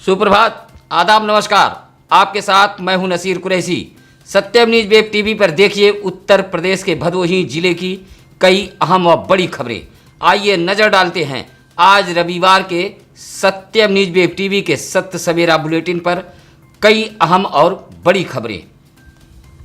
सुप्रभात, आदाब, नमस्कार। आपके साथ मैं हूं नसीर कुरैशी। सत्यम न्यूज वेब टीवी पर देखिए उत्तर प्रदेश के भदोही जिले की कई अहम व बड़ी खबरें। आइए नजर डालते हैं आज रविवार के सत्यम न्यूज वेब टीवी के सत्य सवेरा बुलेटिन पर कई अहम और बड़ी खबरें।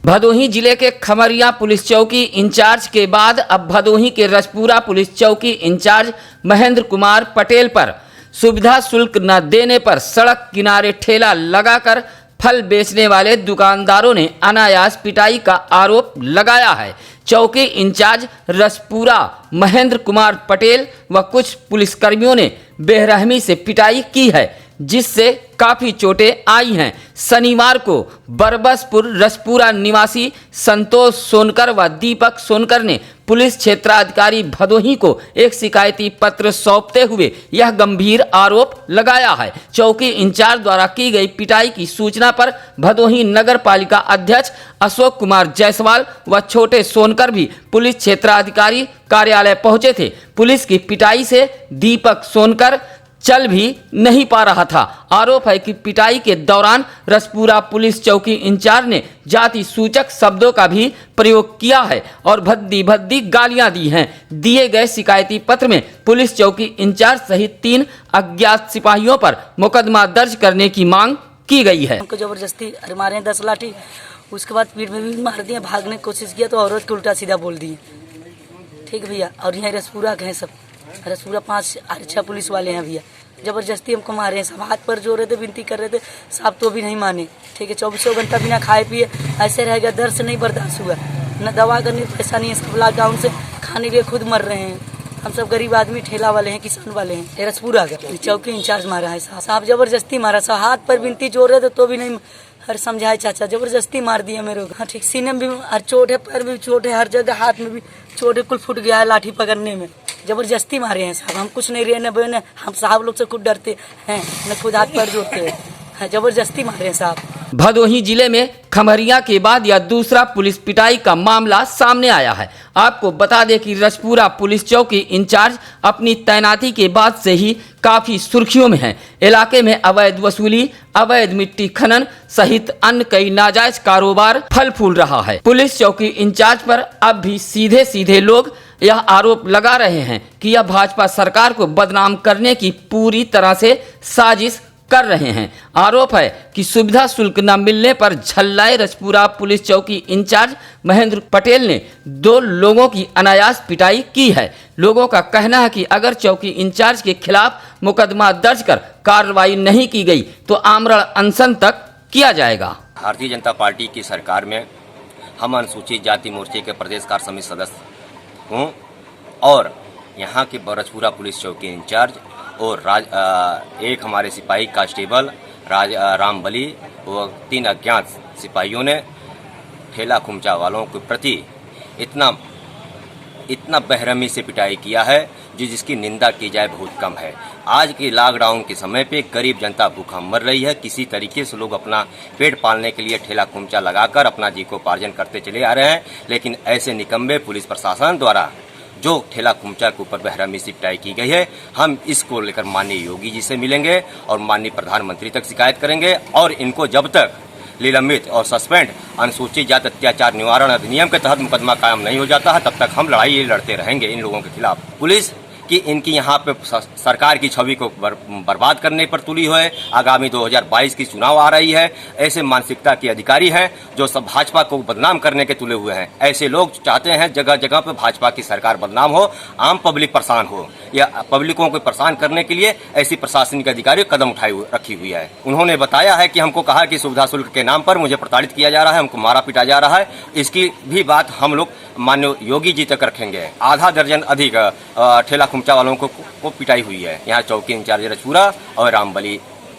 भदोही जिले के खमरिया पुलिस चौकी इंचार्ज के बाद अब भदोही के रजपुरा पुलिस चौकी इंचार्ज महेंद्र कुमार पटेल पर सुविधा शुल्क न देने पर सड़क किनारे ठेला लगाकर फल बेचने वाले दुकानदारों ने अनायास पिटाई का आरोप लगाया है। चौकी इंचार्ज रजपुरा महेंद्र कुमार पटेल व कुछ पुलिसकर्मियों ने बेरहमी से पिटाई की है, जिससे काफ़ी चोटें आई हैं। शनिवार को बरबसपुर रजपुरा निवासी संतोष सोनकर व दीपक सोनकर ने पुलिस क्षेत्राधिकारी भदोही को एक शिकायती पत्र सौंपते हुए यह गंभीर आरोप लगाया है। चौकी इंचार्ज द्वारा की गई पिटाई की सूचना पर भदोही नगर पालिका अध्यक्ष अशोक कुमार जायसवाल व छोटे सोनकर भी पुलिस क्षेत्राधिकारी कार्यालय पहुंचे थे। पुलिस की पिटाई से दीपक सोनकर चल भी नहीं पा रहा था। आरोप है कि पिटाई के दौरान रजपुरा पुलिस चौकी इंचार्ज ने जाति सूचक शब्दों का भी प्रयोग किया है और भद्दी भद्दी गालियां दी हैं। दिए गए शिकायती पत्र में पुलिस चौकी इंचार्ज सहित 3 अज्ञात सिपाहियों पर मुकदमा दर्ज करने की मांग की गई है। हमको जबरदस्ती मारे 10 लाठी, उसके बाद पीठ में भी मार दिए। भागने की कोशिश किया तो औरत को उल्टा सीधा बोल दिए। ठीक भैया, और यहाँ रजपुरा के हैं सब, रजपुरा 5 6 पुलिस वाले हैं भैया। जबरदस्ती हमको मारे हैं, सब हाथ पर जो रहे थे, विनती कर रहे थे, साहब तो भी नहीं माने। ठीक है, 24 घंटा बिना खाए पिए ऐसे रह गया। दर्द से नहीं बर्दाश्त हुआ, न दवा करने पैसा नहीं है। सब लॉकडाउन से खाने के लिए खुद मर रहे हैं। हम सब गरीब आदमी, ठेला वाले हैं, किसान वाले हैं। रजपुरा का चौकी इंचार्ज मारा है साहब, जबरदस्ती मारा। साहब हाथ पर विनती जोड़ रहे थे तो भी नहीं, हर समझाए चाचा, जबरदस्ती मार दिया मेरे को। हाँ ठीक, सीने में भी हर चोट है, पैर में भी चोट है, हर जगह हाथ में भी चोट है, कुल फूट गया है लाठी पकड़ने में। जबरदस्ती मारे हैं साहब, हम कुछ नहीं रहे न, हम साहब लोग से खुद डरते हैं, न खुद हाथ पैर जोड़ते हैं। जबरदस्ती मारे हैं साहब। भदोही जिले में खमरिया के बाद यह दूसरा पुलिस पिटाई का मामला सामने आया है। आपको बता दें कि रजपुरा पुलिस चौकी इंचार्ज अपनी तैनाती के बाद से ही काफी सुर्खियों में है। इलाके में अवैध वसूली, अवैध मिट्टी खनन सहित अन्य कई नाजायज कारोबार फल फूल रहा है। पुलिस चौकी इंचार्ज पर अब भी सीधे सीधे लोग यह आरोप लगा रहे हैं कि यह भाजपा सरकार को बदनाम करने की पूरी तरह से साजिश कर रहे हैं। आरोप है कि सुविधा शुल्क न मिलने पर झल्लाए रजपुरा पुलिस चौकी इंचार्ज महेंद्र पटेल ने 2 लोगों की अनायास पिटाई की है। लोगों का कहना है कि अगर चौकी इंचार्ज के खिलाफ मुकदमा दर्ज कर कार्रवाई नहीं की गई तो आमरण अनशन तक किया जाएगा। भारतीय जनता पार्टी की सरकार में हम अनुसूचित जाति मोर्चे के प्रदेश कार्य समिति सदस्य हूँ और यहाँ के रजपुरा पुलिस चौकी इंचार्ज और एक हमारे सिपाही कांस्टेबल रामबली व 3 अज्ञात सिपाहियों ने ठेला खुमचा वालों के प्रति इतना बेरहमी से पिटाई किया है जिसकी निंदा की जाए बहुत कम है। आज के लॉकडाउन के समय पे गरीब जनता भूखा मर रही है। किसी तरीके से लोग अपना पेट पालने के लिए ठेला खुमचा लगाकर अपना जीविकोपार्जन करते चले आ रहे हैं, लेकिन ऐसे निकम्मे पुलिस प्रशासन द्वारा जो ठेला खुमचा के ऊपर बेरहमी से पिटाई की गई है, हम इसको लेकर माननीय योगी जी से मिलेंगे और माननीय प्रधानमंत्री तक शिकायत करेंगे और इनको जब तक निलंबित और सस्पेंड अनुसूचित जाति अत्याचार निवारण अधिनियम के तहत मुकदमा कायम नहीं हो जाता है, तब तक हम लड़ाई लड़ते रहेंगे इन लोगों के खिलाफ। पुलिस कि इनकी यहाँ पे सरकार की छवि को बर्बाद करने पर तुली हुई है। आगामी 2022 की चुनाव आ रही है। ऐसे मानसिकता के अधिकारी हैं जो सब भाजपा को बदनाम करने के तुले हुए हैं। ऐसे लोग चाहते हैं जगह जगह पे भाजपा की सरकार बदनाम हो, आम पब्लिक परेशान हो, या पब्लिकों को परेशान करने के लिए ऐसी प्रशासनिक अधिकारी कदम रखी हुई है। उन्होंने बताया है कि हमको कहा कि सुविधा शुल्क के नाम पर मुझे प्रताड़ित किया जा रहा है, हमको मारा पीटा जा रहा है। इसकी भी बात हम लोग माननीय योगी जी तक रखेंगे। आधा दर्जन अधिक ठेला खुमचा वालों को पिटाई हुई है। यहाँ चौकी इंचार्ज रजपुरा और रामबली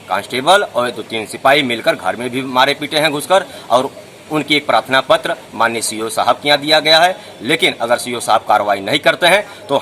कांस्टेबल और 2-3 सिपाही मिलकर घर में भी मारे पीटे हैं घुसकर, और उनकी एक प्रार्थना पत्र माननीय सीओ साहब के यहाँ दिया गया है। लेकिन अगर सीओ साहब कार्रवाई नहीं करते हैं तो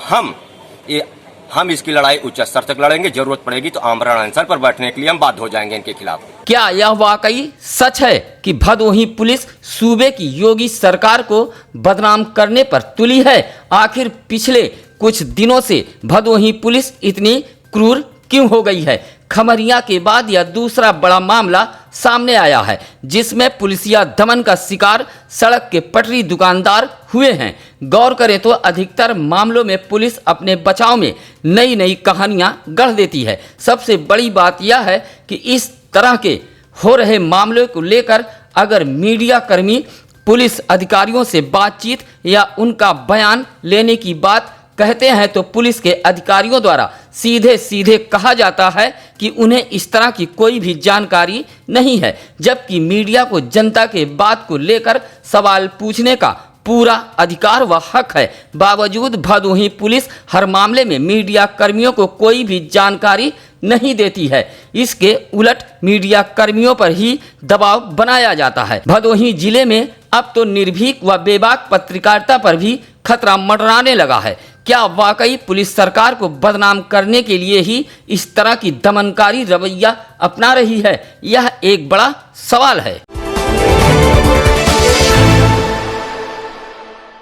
हम इसकी लड़ाई उच्च स्तर तक लड़ेंगे। जरूरत पड़ेगी तो आमरण अनशन पर बैठने के लिए हम बाध्य हो जाएंगे इनके खिलाफ। क्या यह वाकई सच है कि भदोही पुलिस सूबे की योगी सरकार को बदनाम करने पर तुली है? आखिर पिछले कुछ दिनों से भदोही पुलिस इतनी क्रूर क्यों हो गई है? खमरिया के बाद यह दूसरा बड़ा मामला सामने आया है, जिसमें पुलिसिया दमन का शिकार सड़क के पटरी दुकानदार हुए हैं। गौर करें तो अधिकतर मामलों में पुलिस अपने बचाव में नई नई कहानियां गढ़ देती है। सबसे बड़ी बात यह है कि इस तरह के हो रहे मामलों को लेकर अगर मीडिया कर्मी पुलिस अधिकारियों से बातचीत या उनका बयान लेने की बात कहते हैं तो पुलिस के अधिकारियों द्वारा सीधे सीधे कहा जाता है कि उन्हें इस तरह की कोई भी जानकारी नहीं है, जबकि मीडिया को जनता के बात को लेकर सवाल पूछने का पूरा अधिकार व हक है। बावजूद भदोही पुलिस हर मामले में मीडिया कर्मियों को कोई भी जानकारी नहीं देती है। इसके उलट मीडिया कर्मियों पर ही दबाव बनाया जाता है। भदोही जिले में अब तो निर्भीक व बेबाक पत्रकारिता पर भी खतरा मंडराने लगा है। क्या वाकई पुलिस सरकार को बदनाम करने के लिए ही इस तरह की दमनकारी रवैया अपना रही है? यह एक बड़ा सवाल है।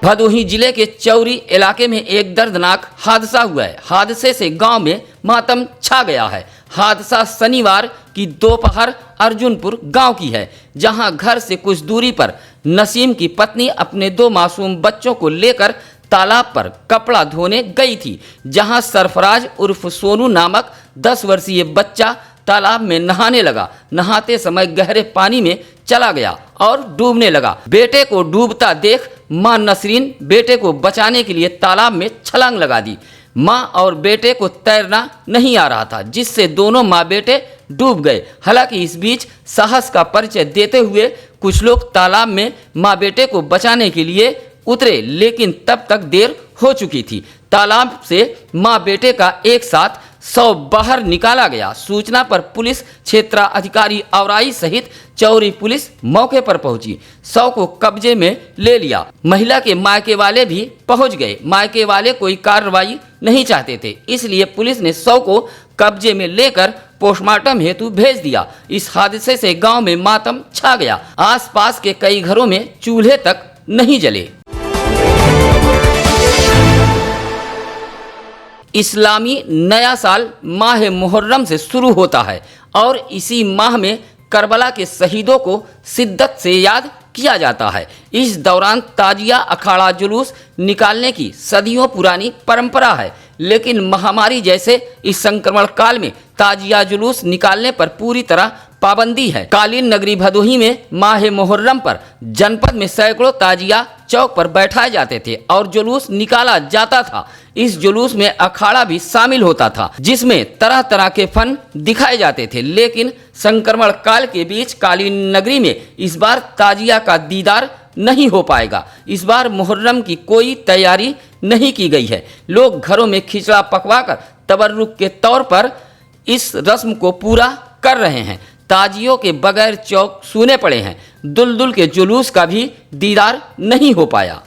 भदोही जिले के चौरी इलाके में एक दर्दनाक हादसा हुआ है। हादसे से गांव में मातम छा गया है। हादसा शनिवार की दोपहर अर्जुनपुर गांव की है, जहां घर से कुछ दूरी पर नसीम की पत्नी अपने 2 मासूम बच्चों को लेकर तालाब पर कपड़ा धोने गई थी, जहां सरफराज उर्फ सोनू नामक 10 वर्षीय बच्चा तालाब में नहाने लगा। नहाते समय गहरे पानी में चला गया और डूबने लगा। बेटे को डूबता देख मां नसरीन बेटे को बचाने के लिए तालाब में छलांग लगा दी। मां और बेटे को तैरना नहीं आ रहा था, जिससे दोनों मां बेटे डूब गए। हालांकि इस बीच साहस का परिचय देते हुए कुछ लोग तालाब में मां बेटे को बचाने के लिए उतरे, लेकिन तब तक देर हो चुकी थी। तालाब से मां बेटे का एक साथ शव बाहर निकाला गया। सूचना पर पुलिस क्षेत्राधिकारी औराई सहित चौरी पुलिस मौके पर पहुंची, शव को कब्जे में ले लिया। महिला के मायके वाले भी पहुंच गए। मायके वाले कोई कार्रवाई नहीं चाहते थे, इसलिए पुलिस ने शव को कब्जे में लेकर पोस्टमार्टम हेतु भेज दिया। इस हादसे से गांव में मातम छा गया। आसपास के कई घरों में चूल्हे तक नहीं जले। इस्लामी नया साल माह मुहर्रम से शुरू होता है और इसी माह में करबला के शहीदों को शिद्दत से याद किया जाता है। इस दौरान ताजिया अखाड़ा जुलूस निकालने की सदियों पुरानी परंपरा है, लेकिन महामारी जैसे इस संक्रमण काल में ताजिया जुलूस निकालने पर पूरी तरह पाबंदी है। कालीन नगरी भदोही में माह मुहर्रम पर जनपद में सैकड़ों ताजिया चौक पर बैठाए जाते थे और जुलूस निकाला जाता था। इस जुलूस में अखाड़ा भी शामिल होता था, जिसमें तरह तरह के फन दिखाए जाते थे। लेकिन संक्रमण काल के बीच कालीन नगरी में इस बार ताजिया का दीदार नहीं हो पाएगा। इस बार मुहर्रम की कोई तैयारी नहीं की गई है। लोग घरों में खिचड़ा पकवाकर तबर्रुक के तौर पर इस रस्म को पूरा कर रहे हैं। ताजियों के बगैर चौक सूने पड़े हैं। दुलदुल के जुलूस का भी दीदार नहीं हो पाया।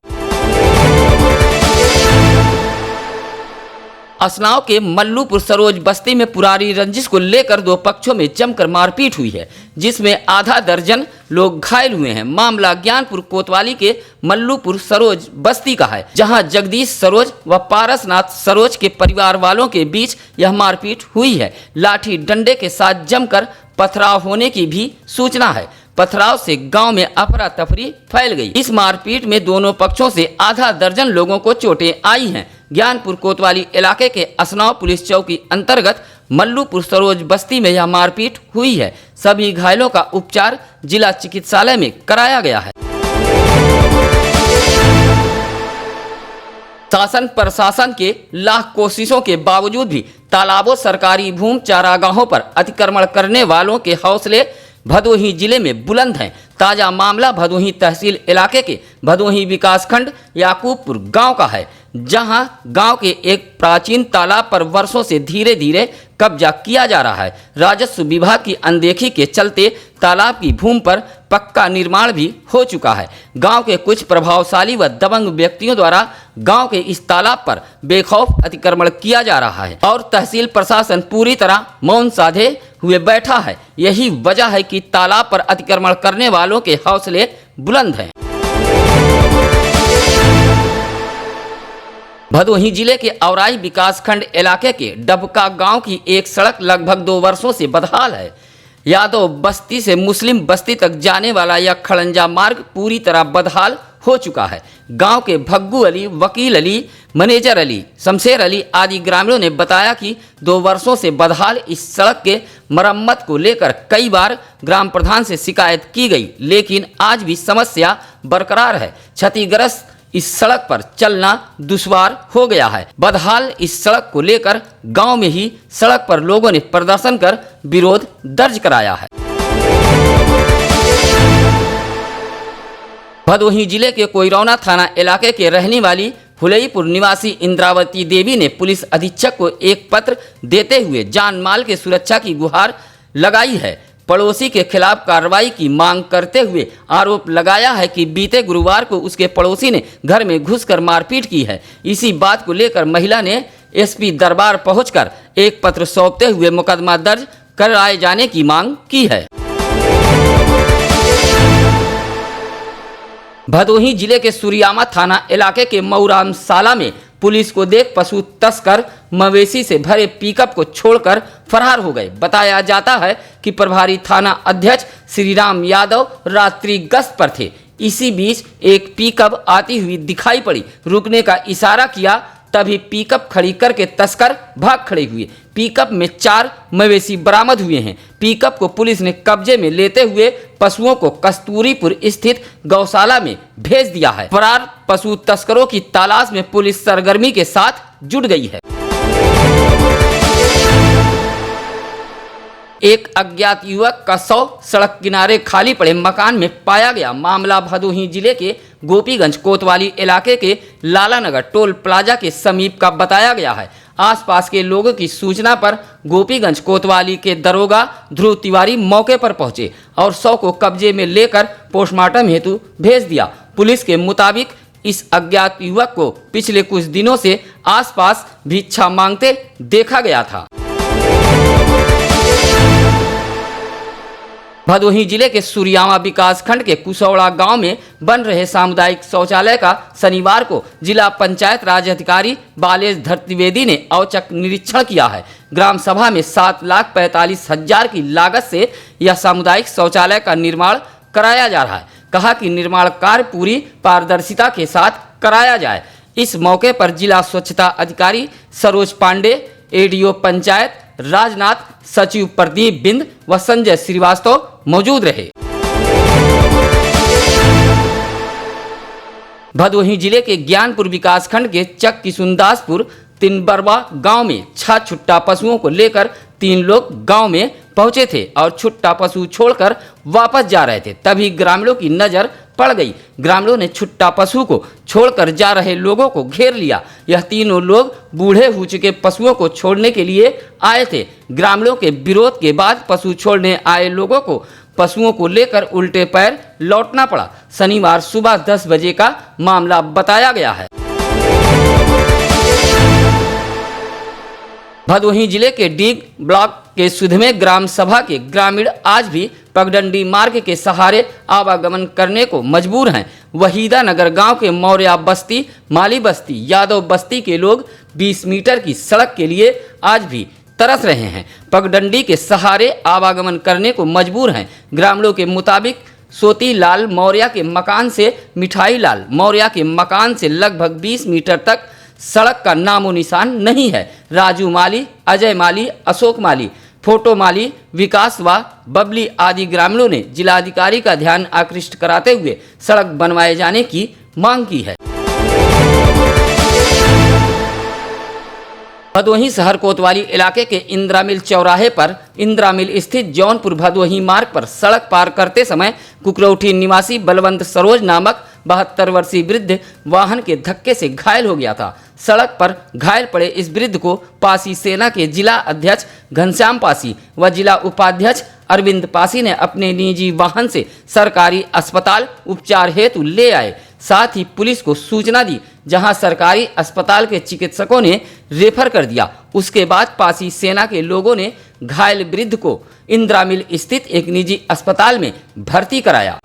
असनाव के मल्लूपुर सरोज बस्ती में पुरानी रंजिश को लेकर 2 पक्षों में जमकर मारपीट हुई है, जिसमें आधा दर्जन लोग घायल हुए हैं। मामला ज्ञानपुर कोतवाली के मल्लूपुर सरोज बस्ती का है, जहां जगदीश सरोज व पारसनाथ सरोज के परिवार वालों के बीच यह मारपीट हुई है। लाठी डंडे के साथ जमकर पथराव होने की भी सूचना है। पथराव से गांव में अफरा तफरी फैल गई। इस मारपीट में दोनों पक्षों से आधा दर्जन लोगों को चोटें आई हैं। ज्ञानपुर कोतवाली इलाके के असनाव पुलिस चौकी अंतर्गत मल्लूपुर सरोज बस्ती में यह मारपीट हुई है। सभी घायलों का उपचार जिला चिकित्सालय में कराया गया है। शासन प्रशासन के लाख कोशिशों के बावजूद भी तालाबों, सरकारी भूमि, चारागाहों पर अतिक्रमण करने वालों के हौसले भदोही जिले में बुलंद हैं। ताजा मामला भदोही तहसील इलाके के भदोही विकासखंड याकूबपुर गांव का है, जहां गांव के एक प्राचीन तालाब पर वर्षों से धीरे धीरे कब्जा किया जा रहा है। राजस्व विभाग की अनदेखी के चलते तालाब की भूमि पर पक्का निर्माण भी हो चुका है। गांव के कुछ प्रभावशाली व दबंग व्यक्तियों द्वारा गांव के इस तालाब पर बेखौफ अतिक्रमण किया जा रहा है और तहसील प्रशासन पूरी तरह मौन साधे हुए बैठा है। यही वजह है कि तालाब पर अतिक्रमण करने वालों के हौसले बुलंद हैं। भदोही जिले के औराई विकासखंड इलाके के डबका गांव की एक सड़क लगभग 2 वर्षों से बदहाल है। यादव बस्ती से मुस्लिम बस्ती तक जाने वाला यह खड़ंजा मार्ग पूरी तरह बदहाल हो चुका है। गांव के भग्गू अली, वकील अली, मैनेजर अली, शमशेर अली आदि ग्रामीणों ने बताया कि 2 वर्षों से बदहाल इस सड़क के मरम्मत को लेकर कई बार ग्राम प्रधान से शिकायत की गई, लेकिन आज भी समस्या बरकरार है। क्षतिग्रस्त इस सड़क पर चलना दुश्वार हो गया है। बदहाल इस सड़क को लेकर गांव में ही सड़क पर लोगों ने प्रदर्शन कर विरोध दर्ज कराया है। भदोही जिले के कोइरौना थाना इलाके के रहने वाली फुलईपुर निवासी इंद्रावती देवी ने पुलिस अधीक्षक को एक पत्र देते हुए जान माल के सुरक्षा की गुहार लगाई है। पड़ोसी के खिलाफ कार्रवाई की मांग करते हुए आरोप लगाया है कि बीते गुरुवार को उसके पड़ोसी ने घर में घुसकर मारपीट की है। इसी बात को लेकर महिला ने एसपी दरबार पहुंचकर एक पत्र सौंपते हुए मुकदमा दर्ज कराए जाने की मांग की है। भदोही जिले के सुरियामा थाना इलाके के मऊराम साला में पुलिस को देख पशु तस्कर मवेशी से भरे पिकअप को छोड़कर फरार हो गए। बताया जाता है कि प्रभारी थाना अध्यक्ष श्रीराम यादव रात्रि गश्त पर थे। इसी बीच एक पिकअप आती हुई दिखाई पड़ी। रुकने का इशारा किया, तभी पिकअप खड़ी करके तस्कर भाग खड़े हुए। पिकअप में 4 मवेशी बरामद हुए हैं। पिकअप को पुलिस ने कब्जे में लेते हुए पशुओं को कस्तूरीपुर स्थित गौशाला में भेज दिया है। फरार पशु तस्करों की तलाश में पुलिस सरगर्मी के साथ जुट गई है। एक अज्ञात युवक का शव सड़क किनारे खाली पड़े मकान में पाया गया। मामला भदोही जिले के गोपीगंज कोतवाली इलाके के लालानगर टोल प्लाजा के समीप का बताया गया है। आसपास के लोगों की सूचना पर गोपीगंज कोतवाली के दरोगा ध्रुव तिवारी मौके पर पहुंचे और शव को कब्जे में लेकर पोस्टमार्टम हेतु भेज दिया। पुलिस के मुताबिक इस अज्ञात युवक को पिछले कुछ दिनों से आसपास भिक्षा मांगते देखा गया था। भदोही जिले के सुरियामा विकासखंड के कुसौड़ा गांव में बन रहे सामुदायिक शौचालय का शनिवार को जिला पंचायत राज अधिकारी बालेश द्विवेदी ने औचक निरीक्षण किया है। ग्राम सभा में 7,45,000 की लागत से यह सामुदायिक शौचालय का निर्माण कराया जा रहा है। कहा कि निर्माण कार्य पूरी पारदर्शिता के साथ कराया जाए। इस मौके पर जिला स्वच्छता अधिकारी सरोज पांडे, एडीओ पंचायत राजनाथ, सचिव प्रदीप बिंद व संजय श्रीवास्तव मौजूद रहे। भदोही जिले के ज्ञानपुर विकासखंड के चक किशुनदासपुर तिनबरवा गांव में 6 छुट्टा पशुओं को लेकर 3 लोग गांव में पहुंचे थे और छुट्टा पशु छोड़कर वापस जा रहे थे। तभी ग्रामीणों की नजर पड़ गई। ग्रामीणों ने छुट्टा पशु को छोड़कर जा रहे लोगों को घेर लिया। यह तीनों लोग बूढ़े हो चुके पशुओं को छोड़ने के लिए आए थे। ग्रामीणों के विरोध के बाद पशु छोड़ने आए लोगों को पशुओं को लेकर उल्टे पैर लौटना पड़ा। शनिवार सुबह 10 बजे का मामला बताया गया है। भदोही जिले के डीग ब्लॉक के सुधमे ग्राम सभा के ग्रामीण आज भी पगडंडी मार्ग के सहारे आवागमन करने को मजबूर हैं। वहीदा नगर गांव के मौर्या बस्ती, माली बस्ती, यादव बस्ती के लोग 20 मीटर की सड़क के लिए आज भी तरस रहे हैं। पगडंडी के सहारे आवागमन करने को मजबूर हैं। ग्रामीणों के मुताबिक सोती लाल मौर्या के मकान से मिठाई लाल मौर्या के मकान से लगभग 20 मीटर तक सड़क का नामो निशान नहीं है। राजू माली, अजय माली, अशोक माली, फोटो माली, विकास व बबली आदि ग्रामीणों ने जिलाधिकारी का ध्यान आकृष्ट कराते हुए सड़क बनवाए जाने की मांग की है। भदोही शहर कोतवाली इलाके के इंदिरा मिल चौराहे पर इंदिरा मिल स्थित जौनपुर भदोही मार्ग पर सड़क पार करते समय कुकरौठी निवासी बलवंत सरोज नामक 72 वर्षीय वृद्ध वाहन के धक्के से घायल हो गया था। सड़क पर घायल पड़े इस वृद्ध को पासी सेना के जिला अध्यक्ष घनश्याम पासी व जिला उपाध्यक्ष अरविंद पासी ने अपने निजी वाहन से सरकारी अस्पताल उपचार हेतु ले आए। साथ ही पुलिस को सूचना दी, जहां सरकारी अस्पताल के चिकित्सकों ने रेफर कर दिया। उसके बाद पासी सेना के लोगों ने घायल वृद्ध को इंदिरा मिल स्थित एक निजी अस्पताल में भर्ती कराया।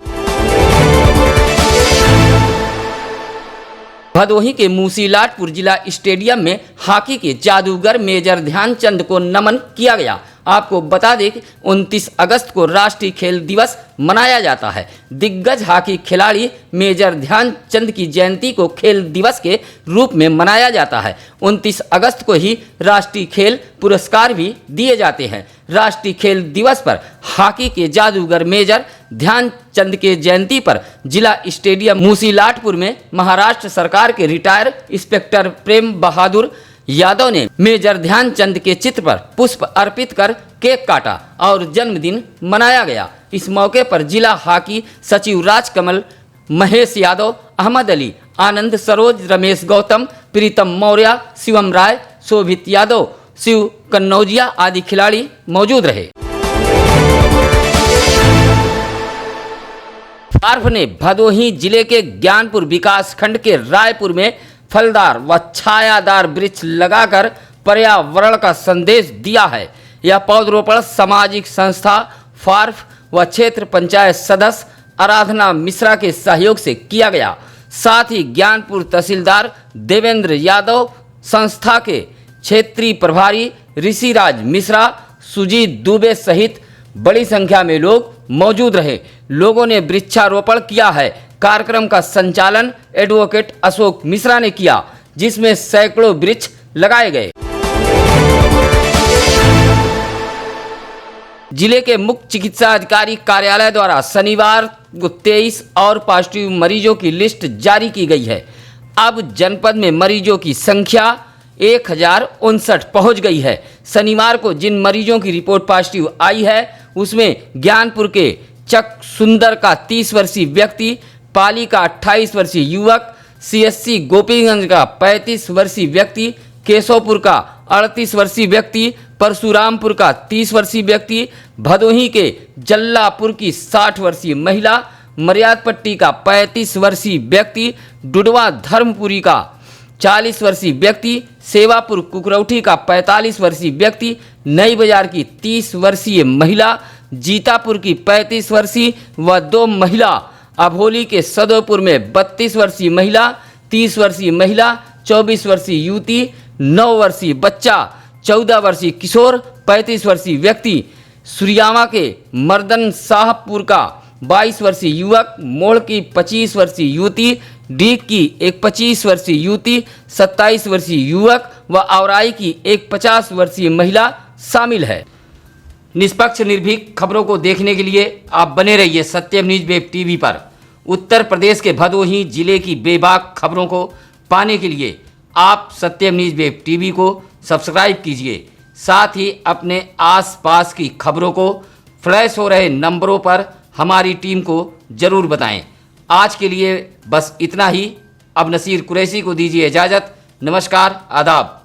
भदोही के मूसीलाटपुर जिला स्टेडियम में हॉकी के जादूगर मेजर ध्यानचंद को नमन किया गया। आपको बता दें कि 29 अगस्त को राष्ट्रीय खेल दिवस मनाया जाता है। दिग्गज हॉकी खिलाड़ी मेजर ध्यानचंद की जयंती को खेल दिवस के रूप में मनाया जाता है। 29 अगस्त को ही राष्ट्रीय खेल पुरस्कार भी दिए जाते हैं। राष्ट्रीय खेल दिवस पर हॉकी के जादूगर मेजर ध्यानचंद के जयंती पर जिला स्टेडियम मूसीलाटपुर में महाराष्ट्र सरकार के रिटायर इंस्पेक्टर प्रेम बहादुर यादव ने मेजर ध्यानचंद के चित्र पर पुष्प अर्पित कर केक काटा और जन्मदिन मनाया गया। इस मौके पर जिला हॉकी सचिव राजकमल, महेश यादव, अहमद अली, आनंद सरोज, रमेश गौतम, प्रीतम मौर्य, शिवम राय, शोभित यादव, शिव कन्नौजिया आदि खिलाड़ी मौजूद रहे। पार्फ ने भदोही जिले के ज्ञानपुर विकास खंड के रायपुर में फलदार व छायादार वृक्ष लगाकर पर्यावरण का संदेश दिया है। यह पौधरोपण सामाजिक संस्था फार्फ व क्षेत्र पंचायत सदस्य आराधना मिश्रा के सहयोग से किया गया। साथ ही ज्ञानपुर तहसीलदार देवेंद्र यादव, संस्था के क्षेत्रीय प्रभारी ऋषिराज मिश्रा, सुजीत दुबे सहित बड़ी संख्या में लोग मौजूद रहे। लोगों ने वृक्षारोपण किया है। कार्यक्रम का संचालन एडवोकेट अशोक मिश्रा ने किया, जिसमें सैकड़ों वृक्ष लगाए गए। जिले के मुख्य चिकित्सा अधिकारी कार्यालय द्वारा शनिवार को 23 और पॉजिटिव मरीजों की लिस्ट जारी की गई है। अब जनपद में मरीजों की संख्या 1059 पहुंच गई है। शनिवार को जिन मरीजों की रिपोर्ट पॉजिटिव आई है उसमें ज्ञानपुर के चक सुंदर का 30 वर्षीय व्यक्ति, पाली का 28 वर्षीय युवक, सीएससी गोपीगंज का 35 वर्षीय व्यक्ति, केशवपुर का 38 वर्षीय व्यक्ति, परशुरामपुर का 30 वर्षीय व्यक्ति, भदोही के जल्लापुर की 60 वर्षीय महिला, मर्यादपट्टी का 35 वर्षीय व्यक्ति, डुडवा धर्मपुरी का 40 वर्षीय व्यक्ति, सेवापुर कुकरौठी का 45 वर्षीय व्यक्ति, नई बाजार की 30 वर्षीय महिला, जीतापुर की 35 वर्षीय व 2 महिला, अभोली के सदोपुर में 32 वर्षीय महिला, 30 वर्षीय महिला, 24 वर्षीय युवती, 9 वर्षीय बच्चा, 14 वर्षीय किशोर, 35 वर्षीय व्यक्ति, सुरियामा के मर्दन शाहपुर का 22 वर्षीय युवक, मोड़ की 25 वर्षीय युवती, डीग की एक 25 वर्षीय युवती, 27 वर्षीय युवक व औराई की एक 50 वर्षीय महिला शामिल है। निष्पक्ष निर्भीक खबरों को देखने के लिए आप बने रहिए सत्यम न्यूज वेब टीवी पर। उत्तर प्रदेश के भदोही जिले की बेबाक खबरों को पाने के लिए आप सत्यम न्यूज वेब टीवी को सब्सक्राइब कीजिए। साथ ही अपने आसपास की खबरों को फ्लैश हो रहे नंबरों पर हमारी टीम को जरूर बताएं। आज के लिए बस इतना ही। अब नसीर कुरैशी को दीजिए इजाज़त। नमस्कार, आदाब।